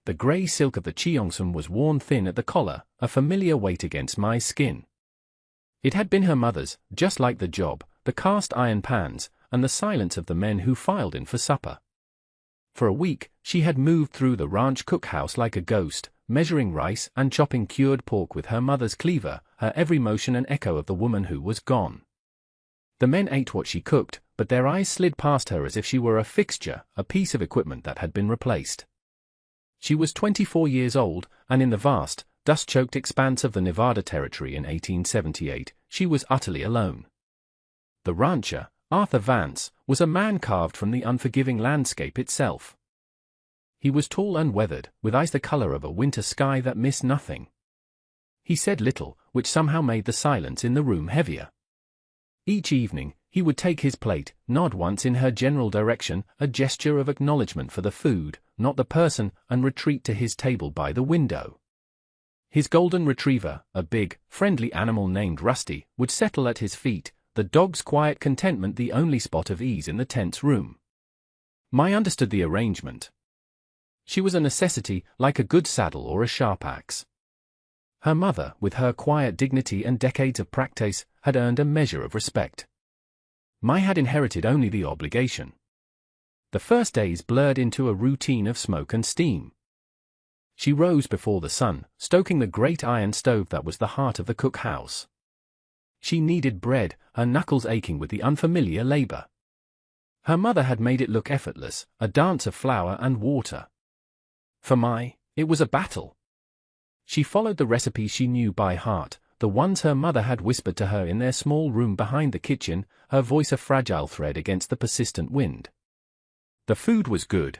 The grey silk of the cheongsam was worn thin at the collar, a familiar weight against my skin. It had been her mother's, just like the job, the cast iron pans, and the silence of the men who filed in for supper. For a week, she had moved through the ranch cookhouse like a ghost, measuring rice and chopping cured pork with her mother's cleaver, her every motion an echo of the woman who was gone. The men ate what she cooked, but their eyes slid past her as if she were a fixture, a piece of equipment that had been replaced. She was 24 years old, and in the vast, dust-choked expanse of the Nevada Territory in 1878, she was utterly alone. The rancher, Arthur Vance, was a man carved from the unforgiving landscape itself. He was tall and weathered, with eyes the color of a winter sky that missed nothing. He said little, which somehow made the silence in the room heavier. Each evening, he would take his plate, nod once in her general direction, a gesture of acknowledgement for the food, not the person, and retreat to his table by the window. His golden retriever, a big, friendly animal named Rusty, would settle at his feet, the dog's quiet contentment the only spot of ease in the tense room. Mai understood the arrangement. She was a necessity, like a good saddle or a sharp axe. Her mother, with her quiet dignity and decades of practice, had earned a measure of respect. Mai had inherited only the obligation. The first days blurred into a routine of smoke and steam. She rose before the sun, stoking the great iron stove that was the heart of the cookhouse. She kneaded bread, her knuckles aching with the unfamiliar labor. Her mother had made it look effortless, a dance of flour and water. For Mai, it was a battle. She followed the recipes she knew by heart, the ones her mother had whispered to her in their small room behind the kitchen, her voice a fragile thread against the persistent wind. The food was good.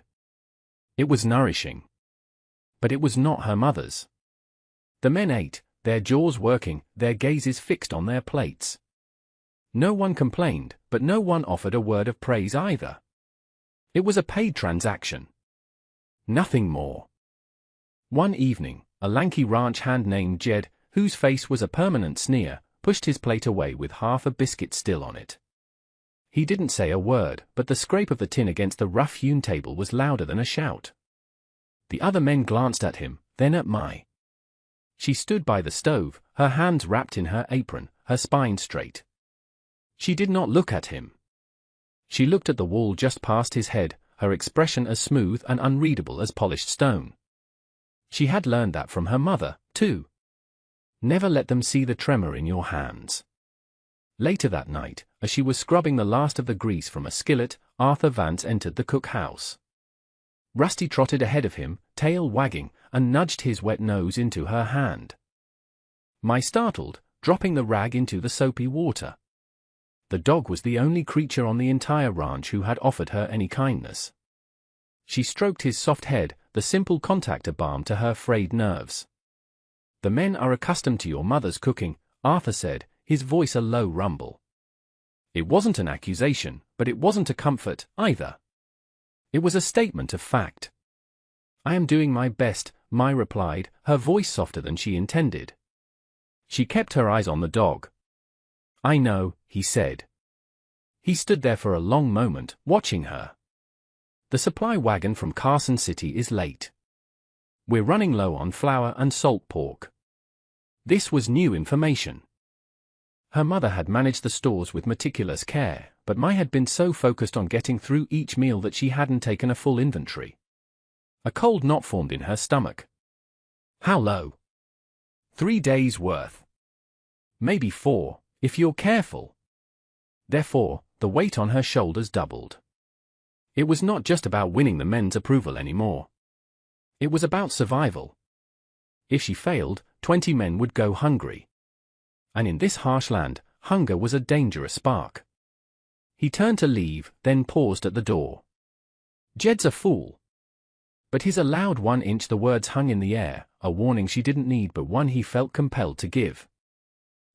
It was nourishing. But it was not her mother's. The men ate, their jaws working, their gazes fixed on their plates. No one complained, but no one offered a word of praise either. It was a paid transaction. Nothing more. One evening, a lanky ranch hand named Jed, whose face was a permanent sneer, pushed his plate away with half a biscuit still on it. He didn't say a word, but the scrape of the tin against the rough-hewn table was louder than a shout. The other men glanced at him, then at Mai. She stood by the stove, her hands wrapped in her apron, her spine straight. She did not look at him. She looked at the wall just past his head, her expression as smooth and unreadable as polished stone. She had learned that from her mother, too. Never let them see the tremor in your hands. Later that night, as she was scrubbing the last of the grease from a skillet, Arthur Vance entered the cookhouse. Rusty trotted ahead of him, tail wagging, and nudged his wet nose into her hand. Mai startled, dropping the rag into the soapy water. The dog was the only creature on the entire ranch who had offered her any kindness. She stroked his soft head, the simple contact a balm to her frayed nerves. "The men are accustomed to your mother's cooking," Arthur said, his voice a low rumble. It wasn't an accusation, but it wasn't a comfort, either. It was a statement of fact. "I am doing my best," Mai replied, her voice softer than she intended. She kept her eyes on the dog. "I know," he said. He stood there for a long moment, watching her. "The supply wagon from Carson City is late. We're running low on flour and salt pork." This was new information. Her mother had managed the stores with meticulous care, but Mai had been so focused on getting through each meal that she hadn't taken a full inventory. A cold knot formed in her stomach. How low? 3 days' worth. Maybe 4, if you're careful. Therefore, the weight on her shoulders doubled. It was not just about winning the men's approval anymore. It was about survival. If she failed, 20 men would go hungry. And in this harsh land, hunger was a dangerous spark. He turned to leave, then paused at the door. "Jed's a fool." But his allowed 1 inch, the words hung in the air, a warning she didn't need but one he felt compelled to give.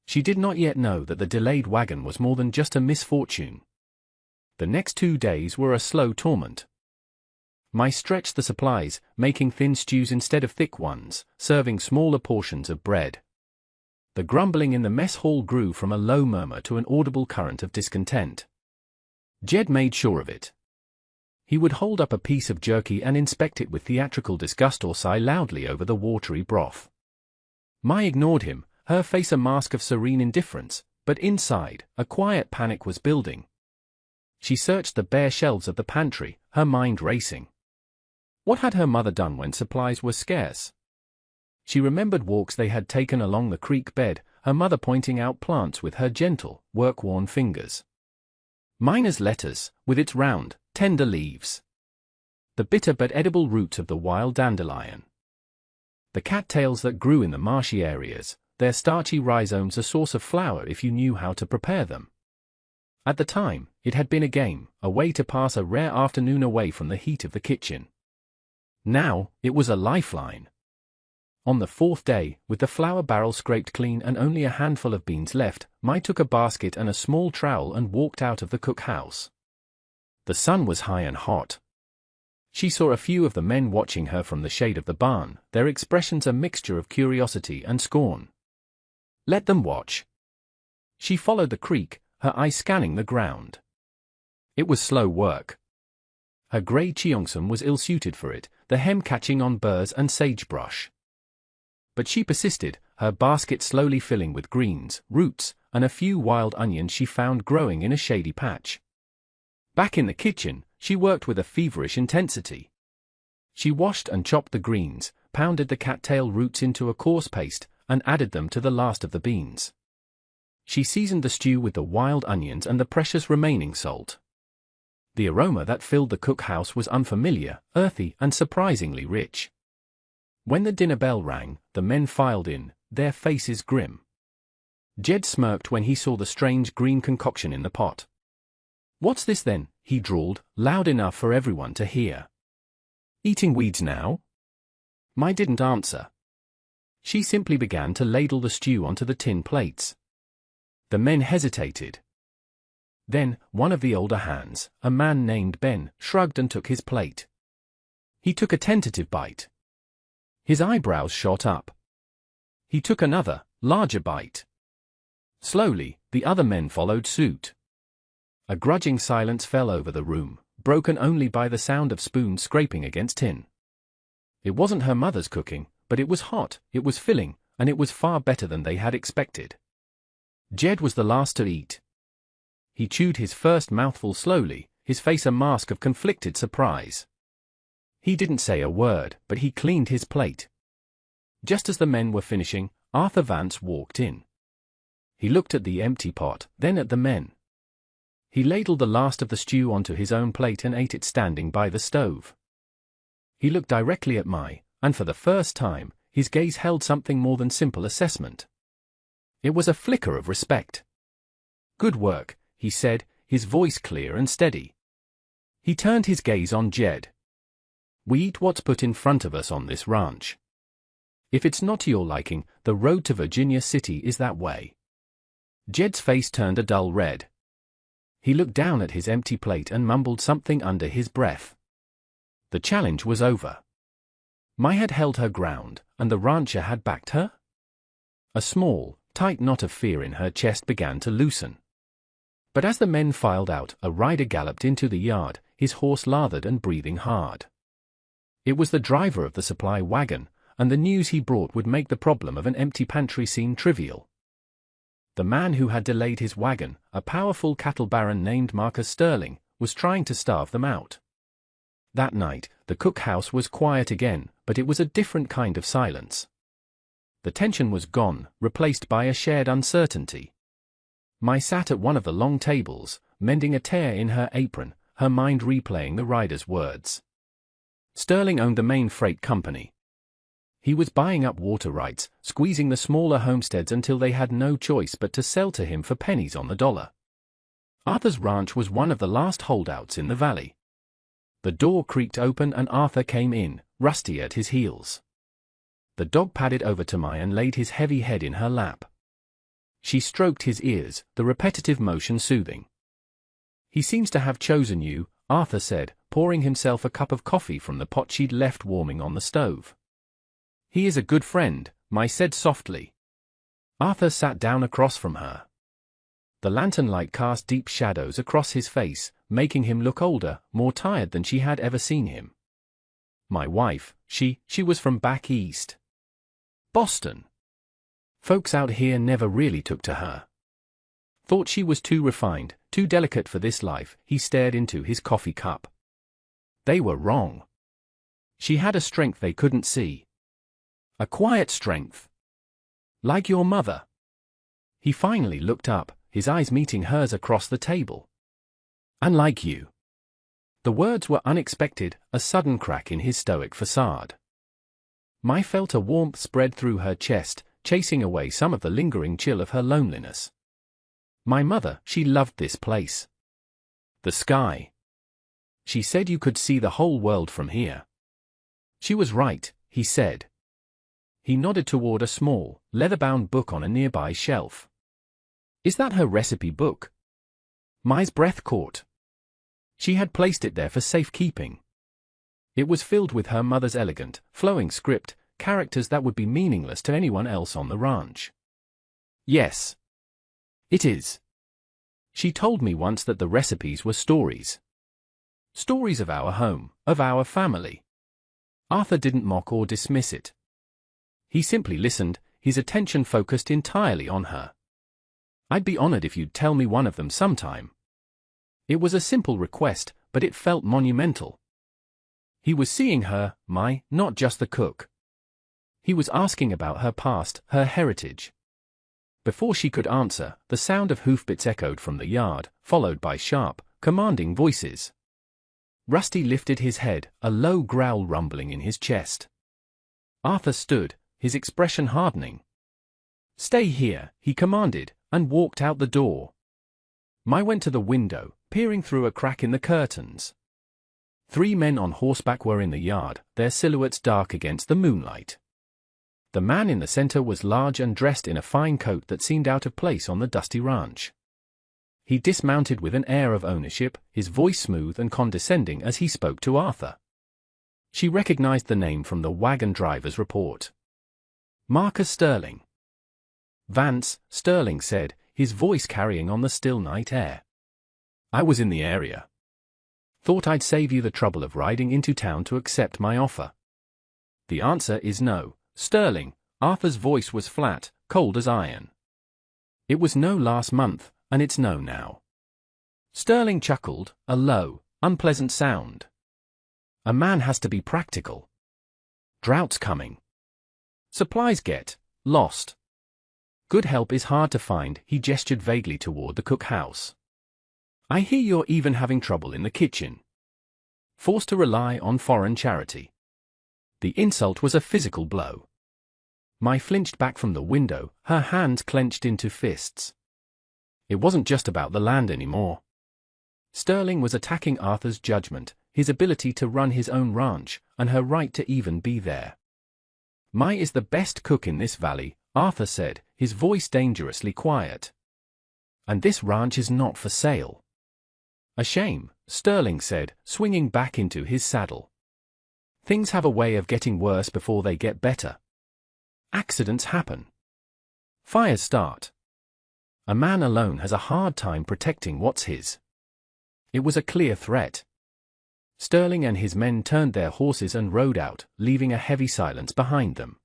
She did not yet know that the delayed wagon was more than just a misfortune. The next 2 days were a slow torment. Mai stretched the supplies, making thin stews instead of thick ones, serving smaller portions of bread. The grumbling in the mess hall grew from a low murmur to an audible current of discontent. Jed made sure of it. He would hold up a piece of jerky and inspect it with theatrical disgust or sigh loudly over the watery broth. Mai ignored him, her face a mask of serene indifference, but inside, a quiet panic was building. She searched the bare shelves of the pantry, her mind racing. What had her mother done when supplies were scarce? She remembered walks they had taken along the creek bed, her mother pointing out plants with her gentle, work-worn fingers. Miner's lettuce, with its round, tender leaves. The bitter but edible roots of the wild dandelion. The cattails that grew in the marshy areas, their starchy rhizomes a source of flour if you knew how to prepare them. At the time, it had been a game, a way to pass a rare afternoon away from the heat of the kitchen. Now, it was a lifeline. On the fourth day, with the flour barrel scraped clean and only a handful of beans left, Mai took a basket and a small trowel and walked out of the cookhouse. The sun was high and hot. She saw a few of the men watching her from the shade of the barn, their expressions a mixture of curiosity and scorn. Let them watch. She followed the creek, her eyes scanning the ground. It was slow work. Her grey cheongsam was ill-suited for it, the hem catching on burrs and sagebrush. But she persisted, her basket slowly filling with greens, roots, and a few wild onions she found growing in a shady patch. Back in the kitchen, she worked with a feverish intensity. She washed and chopped the greens, pounded the cattail roots into a coarse paste, and added them to the last of the beans. She seasoned the stew with the wild onions and the precious remaining salt. The aroma that filled the cookhouse was unfamiliar, earthy, and surprisingly rich. When the dinner bell rang, the men filed in, their faces grim. Jed smirked when he saw the strange green concoction in the pot. "What's this then?" he drawled, loud enough for everyone to hear. "Eating weeds now?" Mai didn't answer. She simply began to ladle the stew onto the tin plates. The men hesitated. Then, one of the older hands, a man named Ben, shrugged and took his plate. He took a tentative bite. His eyebrows shot up. He took another, larger bite. Slowly, the other men followed suit. A grudging silence fell over the room, broken only by the sound of spoons scraping against tin. It wasn't her mother's cooking, but it was hot, it was filling, and it was far better than they had expected. Jed was the last to eat. He chewed his first mouthful slowly, his face a mask of conflicted surprise. He didn't say a word, but he cleaned his plate. Just as the men were finishing, Arthur Vance walked in. He looked at the empty pot, then at the men. He ladled the last of the stew onto his own plate and ate it standing by the stove. He looked directly at Mai, and for the first time, his gaze held something more than simple assessment. It was a flicker of respect. "Good work," he said, his voice clear and steady. He turned his gaze on Jed. "We eat what's put in front of us on this ranch. If it's not to your liking, the road to Virginia City is that way." Jed's face turned a dull red. He looked down at his empty plate and mumbled something under his breath. The challenge was over. Mai had held her ground, and the rancher had backed her? A small, tight knot of fear in her chest began to loosen. But as the men filed out, a rider galloped into the yard, his horse lathered and breathing hard. It was the driver of the supply wagon, and the news he brought would make the problem of an empty pantry seem trivial. The man who had delayed his wagon, a powerful cattle baron named Marcus Sterling, was trying to starve them out. That night, the cookhouse was quiet again, but it was a different kind of silence. The tension was gone, replaced by a shared uncertainty. Mai sat at one of the long tables, mending a tear in her apron, her mind replaying the rider's words. Sterling owned the main freight company. He was buying up water rights, squeezing the smaller homesteads until they had no choice but to sell to him for pennies on the dollar. Arthur's ranch was one of the last holdouts in the valley. The door creaked open and Arthur came in, Rusty at his heels. The dog padded over to Mai and laid his heavy head in her lap. She stroked his ears, the repetitive motion soothing. "He seems to have chosen you," Arthur said, pouring himself a cup of coffee from the pot she'd left warming on the stove. "He is a good friend," Mai said softly. Arthur sat down across from her. The lantern light cast deep shadows across his face, making him look older, more tired than she had ever seen him. My wife, she was from back east. Boston. Folks out here never really took to her. Thought she was too refined, too delicate for this life. He stared into his coffee cup. They were wrong. She had a strength they couldn't see. A quiet strength. Like your mother. He finally looked up, his eyes meeting hers across the table. Unlike you. The words were unexpected, a sudden crack in his stoic facade. Mai felt a warmth spread through her chest, chasing away some of the lingering chill of her loneliness. My mother, she loved this place. The sky. She said you could see the whole world from here. She was right, he said. He nodded toward a small, leather-bound book on a nearby shelf. Is that her recipe book? Mai's breath caught. She had placed it there for safekeeping. It was filled with her mother's elegant, flowing script, characters that would be meaningless to anyone else on the ranch. Yes. It is. She told me once that the recipes were stories. Stories of our home, of our family. Arthur didn't mock or dismiss it. He simply listened, his attention focused entirely on her. I'd be honored if you'd tell me one of them sometime. It was a simple request, but it felt monumental. He was seeing her, Mai, not just the cook. He was asking about her past, her heritage. Before she could answer, the sound of hoofbeats echoed from the yard, followed by sharp, commanding voices. Rusty lifted his head, a low growl rumbling in his chest. Arthur stood, his expression hardening. Stay here, he commanded, and walked out the door. Mai went to the window, peering through a crack in the curtains. 3 men on horseback were in the yard, their silhouettes dark against the moonlight. The man in the center was large and dressed in a fine coat that seemed out of place on the dusty ranch. He dismounted with an air of ownership, his voice smooth and condescending as he spoke to Arthur. She recognized the name from the wagon driver's report. Marcus Sterling. Vance, Sterling said, his voice carrying on the still night air. I was in the area. Thought I'd save you the trouble of riding into town to accept my offer. The answer is no, Sterling. Arthur's voice was flat, cold as iron. It was no last month, and it's no now. Sterling chuckled, a low, unpleasant sound. A man has to be practical. Drought's coming. Supplies get lost. Good help is hard to find, he gestured vaguely toward the cookhouse. I hear you're even having trouble in the kitchen. Forced to rely on foreign charity. The insult was a physical blow. Mai flinched back from the window, her hands clenched into fists. It wasn't just about the land anymore. Sterling was attacking Arthur's judgment, his ability to run his own ranch, and her right to even be there. Mai is the best cook in this valley, Arthur said, his voice dangerously quiet. And this ranch is not for sale. A shame, Sterling said, swinging back into his saddle. Things have a way of getting worse before they get better. Accidents happen. Fires start. A man alone has a hard time protecting what's his. It was a clear threat. Sterling and his men turned their horses and rode out, leaving a heavy silence behind them.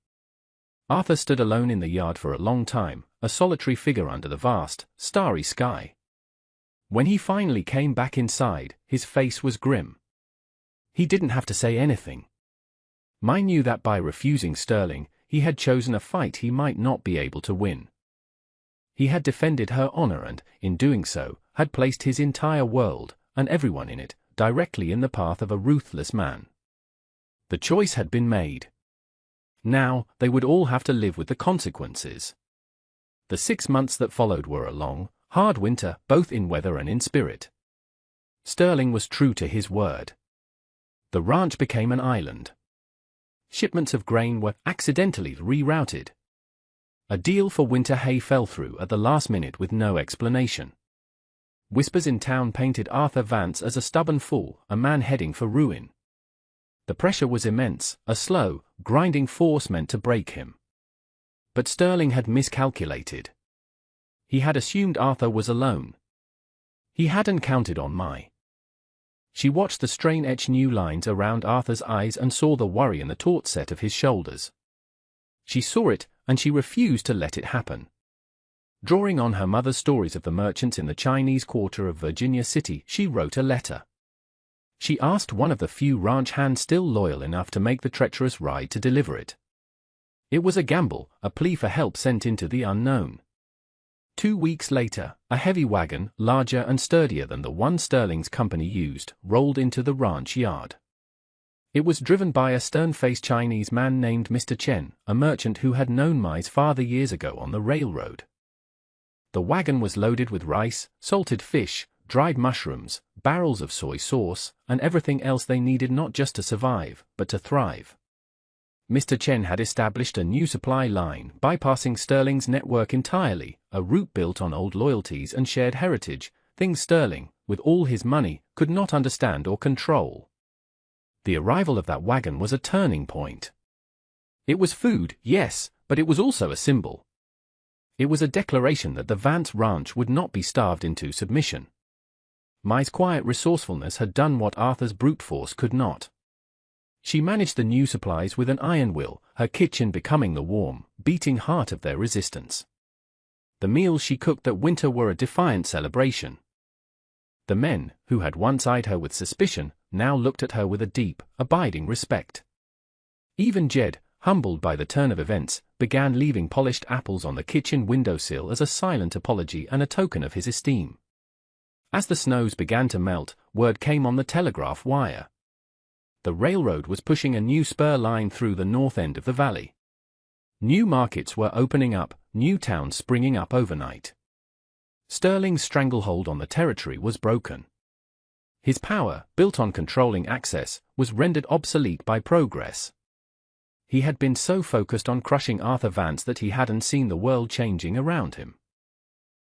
Arthur stood alone in the yard for a long time, a solitary figure under the vast, starry sky. When he finally came back inside, his face was grim. He didn't have to say anything. Mai knew that by refusing Sterling, he had chosen a fight he might not be able to win. He had defended her honor and, in doing so, had placed his entire world, and everyone in it, directly in the path of a ruthless man. The choice had been made. Now, they would all have to live with the consequences. The 6 months that followed were a long, hard winter, both in weather and in spirit. Sterling was true to his word. The ranch became an island. Shipments of grain were accidentally rerouted. A deal for winter hay fell through at the last minute with no explanation. Whispers in town painted Arthur Vance as a stubborn fool, a man heading for ruin. The pressure was immense, a slow, grinding force meant to break him. But Sterling had miscalculated. He had assumed Arthur was alone. He hadn't counted on Mai. She watched the strain etch new lines around Arthur's eyes and saw the worry in the taut set of his shoulders. She saw it, and she refused to let it happen. Drawing on her mother's stories of the merchants in the Chinese quarter of Virginia City, she wrote a letter. She asked one of the few ranch hands still loyal enough to make the treacherous ride to deliver it. It was a gamble, a plea for help sent into the unknown. 2 weeks later, a heavy wagon, larger and sturdier than the one Sterling's company used, rolled into the ranch yard. It was driven by a stern-faced Chinese man named Mr. Chen, a merchant who had known Mai's father years ago on the railroad. The wagon was loaded with rice, salted fish, dried mushrooms, barrels of soy sauce, and everything else they needed not just to survive, but to thrive. Mr. Chen had established a new supply line, bypassing Sterling's network entirely, a route built on old loyalties and shared heritage, things Sterling, with all his money, could not understand or control. The arrival of that wagon was a turning point. It was food, yes, but it was also a symbol. It was a declaration that the Vance Ranch would not be starved into submission. Mai's quiet resourcefulness had done what Arthur's brute force could not. She managed the new supplies with an iron will, her kitchen becoming the warm, beating heart of their resistance. The meals she cooked that winter were a defiant celebration. The men, who had once eyed her with suspicion, now looked at her with a deep, abiding respect. Even Jed, humbled by the turn of events, began leaving polished apples on the kitchen windowsill as a silent apology and a token of his esteem. As the snows began to melt, word came on the telegraph wire. The railroad was pushing a new spur line through the north end of the valley. New markets were opening up, new towns springing up overnight. Sterling's stranglehold on the territory was broken. His power, built on controlling access, was rendered obsolete by progress. He had been so focused on crushing Arthur Vance that he hadn't seen the world changing around him.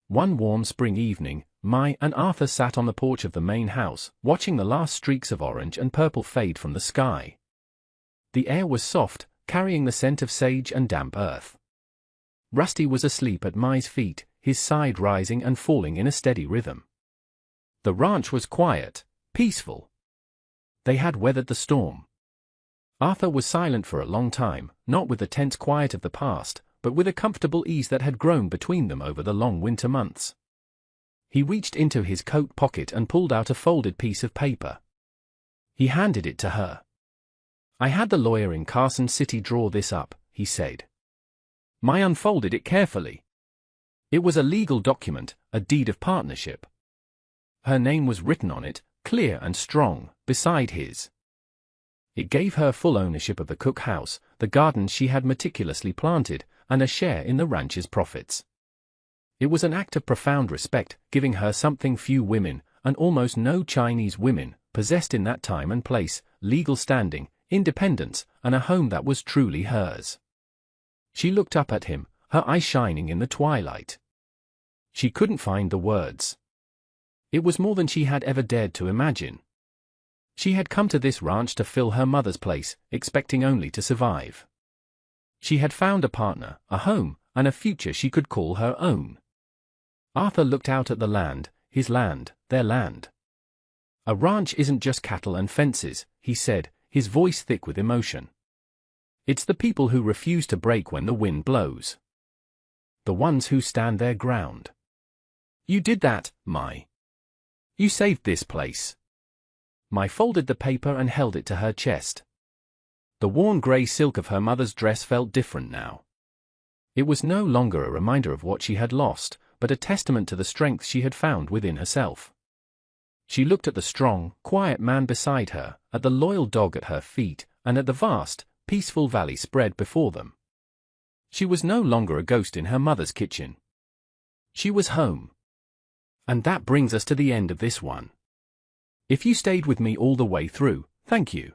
One warm spring evening, Mai and Arthur sat on the porch of the main house, watching the last streaks of orange and purple fade from the sky. The air was soft, carrying the scent of sage and damp earth. Rusty was asleep at Mai's feet, his side rising and falling in a steady rhythm. The ranch was quiet, peaceful. They had weathered the storm. Arthur was silent for a long time, not with the tense quiet of the past, but with a comfortable ease that had grown between them over the long winter months. He reached into his coat pocket and pulled out a folded piece of paper. He handed it to her. "I had the lawyer in Carson City draw this up," he said. Mai unfolded it carefully. It was a legal document, a deed of partnership. Her name was written on it, clear and strong, beside his. It gave her full ownership of the Cook house, the gardens she had meticulously planted, and a share in the ranch's profits. It was an act of profound respect, giving her something few women, and almost no Chinese women, possessed in that time and place: legal standing, independence, and a home that was truly hers. She looked up at him, her eyes shining in the twilight. She couldn't find the words. It was more than she had ever dared to imagine. She had come to this ranch to fill her mother's place, expecting only to survive. She had found a partner, a home, and a future she could call her own. Arthur looked out at the land, his land, their land. "A ranch isn't just cattle and fences," he said, his voice thick with emotion. "It's the people who refuse to break when the wind blows. The ones who stand their ground. You did that, Mai. You saved this place." Mai folded the paper and held it to her chest. The worn grey silk of her mother's dress felt different now. It was no longer a reminder of what she had lost, but a testament to the strength she had found within herself. She looked at the strong, quiet man beside her, at the loyal dog at her feet, and at the vast, peaceful valley spread before them. She was no longer a ghost in her mother's kitchen. She was home. And that brings us to the end of this one. If you stayed with me all the way through, thank you.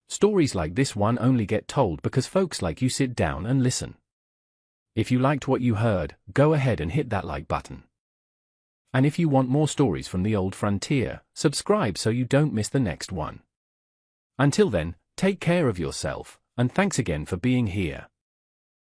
Stories like this one only get told because folks like you sit down and listen. If you liked what you heard, go ahead and hit that like button. And if you want more stories from the old frontier, subscribe so you don't miss the next one. Until then, take care of yourself, and thanks again for being here.